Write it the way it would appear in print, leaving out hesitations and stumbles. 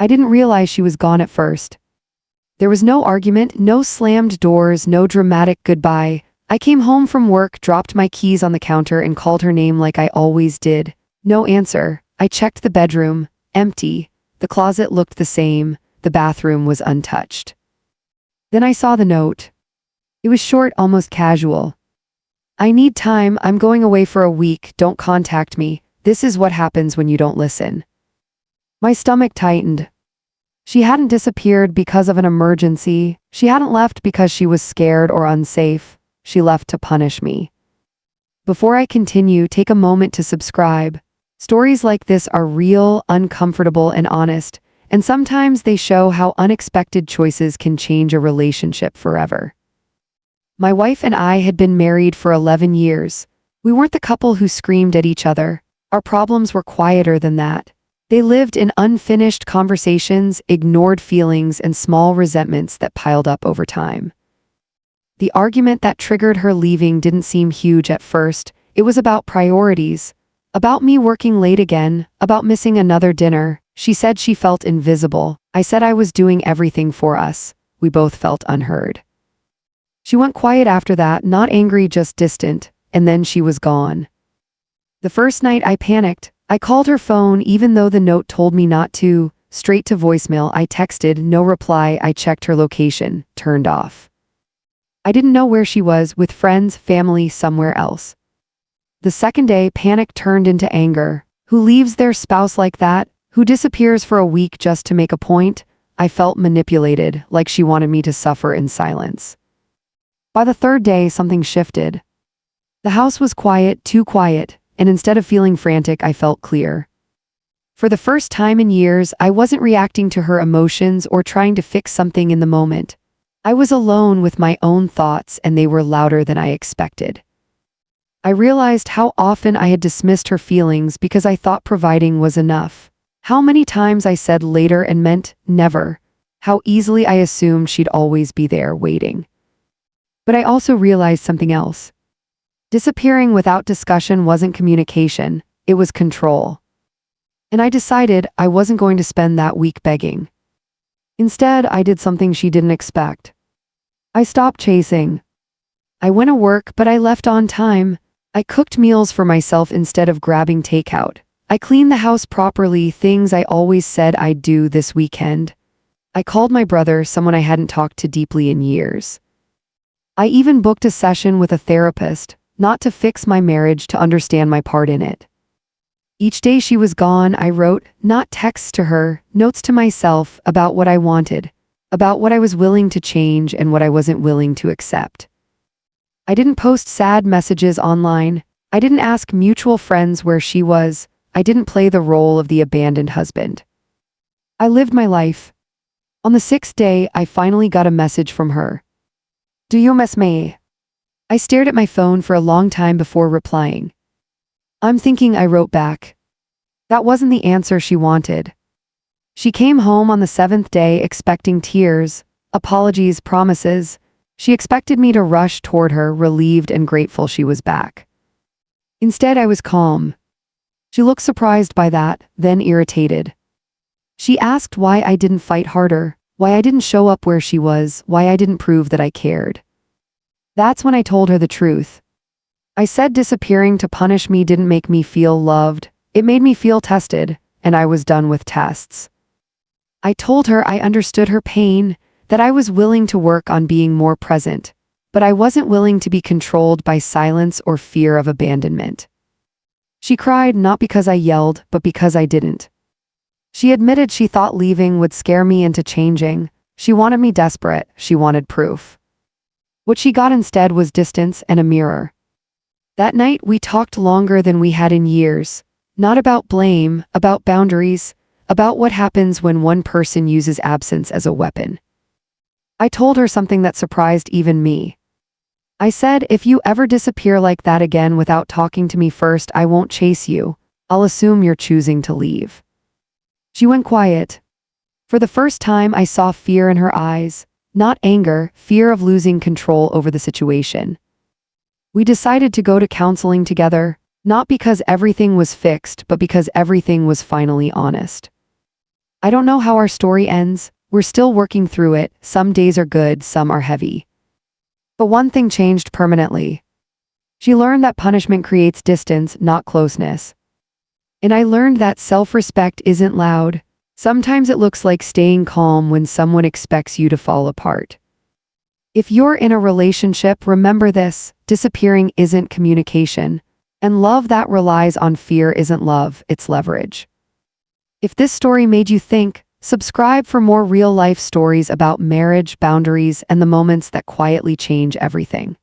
I didn't realize she was gone at first. There was no argument, no slammed doors, no dramatic goodbye. I came home from work, dropped my keys on the counter, and called her name like I always did. No answer. I checked the bedroom. Empty. The closet looked the same. The bathroom was untouched. Then I saw the note. It was short, almost casual. I need time. I'm going away for a week. Don't contact me. This is what happens when you don't listen. My stomach tightened. She hadn't disappeared because of an emergency. She hadn't left because she was scared or unsafe. She left to punish me. Before I continue, take a moment to subscribe. Stories like this are real, uncomfortable, and honest, and sometimes they show how unexpected choices can change a relationship forever. My wife and I had been married for 11 years. We weren't the couple who screamed at each other. Our problems were quieter than that. They lived in unfinished conversations, ignored feelings, and small resentments that piled up over time. The argument that triggered her leaving didn't seem huge at first. It was about priorities. About me working late again, about missing another dinner. She said she felt invisible. I said I was doing everything for us. We both felt unheard. She went quiet after that, not angry, just distant, and then she was gone. The first night I panicked. I called her phone even though the note told me not to. Straight to voicemail. I texted, no reply. I checked her location, turned off. I didn't know where she was, with friends, family, somewhere else. The second day, panic turned into anger. Who leaves their spouse like that? Who disappears for a week just to make a point? I felt manipulated, like she wanted me to suffer in silence. By the third day, something shifted. The house was quiet, too quiet, and instead of feeling frantic, I felt clear. For the first time in years, I wasn't reacting to her emotions or trying to fix something in the moment. I was alone with my own thoughts, and they were louder than I expected. I realized how often I had dismissed her feelings because I thought providing was enough. How many times I said later and meant never. How easily I assumed she'd always be there waiting. But I also realized something else. Disappearing without discussion wasn't communication, it was control. And I decided I wasn't going to spend that week begging. Instead, I did something she didn't expect. I stopped chasing. I went to work, but I left on time. I cooked meals for myself instead of grabbing takeout. I cleaned the house properly, things I always said I'd do this weekend. I called my brother, someone I hadn't talked to deeply in years. I even booked a session with a therapist, not to fix my marriage, to understand my part in it. Each day she was gone, I wrote, not texts to her, notes to myself about what I wanted, about what I was willing to change and what I wasn't willing to accept. I didn't post sad messages online. I didn't ask mutual friends where she was. I didn't play the role of the abandoned husband. I lived my life. On the 6th day, I finally got a message from her. Do you miss me? I stared at my phone for a long time before replying. I'm thinking, I wrote back. That wasn't the answer she wanted. She came home on the 7th day expecting tears, apologies, promises. She expected me to rush toward her, relieved and grateful she was back. Instead, I was calm. She looked surprised by that, then irritated. She asked why I didn't fight harder, why I didn't show up where she was, why I didn't prove that I cared. That's when I told her the truth. I said disappearing to punish me didn't make me feel loved. It made me feel tested, and I was done with tests. I told her I understood her pain, that I was willing to work on being more present, but I wasn't willing to be controlled by silence or fear of abandonment. She cried, not because I yelled, but because I didn't. She admitted she thought leaving would scare me into changing. She wanted me desperate, she wanted proof. What she got instead was distance and a mirror. That night we talked longer than we had in years, not about blame, about boundaries, about what happens when one person uses absence as a weapon. I told her something that surprised even me. I said, if you ever disappear like that again without talking to me first, I won't chase you. I'll assume you're choosing to leave. She went quiet. For the first time, I saw fear in her eyes, not anger, fear of losing control over the situation. We decided to go to counseling together, not because everything was fixed, but because everything was finally honest. I don't know how our story ends. We're still working through it. Some days are good, some are heavy. But one thing changed permanently. She learned that punishment creates distance, not closeness. And I learned that self-respect isn't loud. Sometimes it looks like staying calm when someone expects you to fall apart. If you're in a relationship, remember this: disappearing isn't communication, and love that relies on fear isn't love, it's leverage. If this story made you think, subscribe for more real-life stories about marriage, boundaries, and the moments that quietly change everything.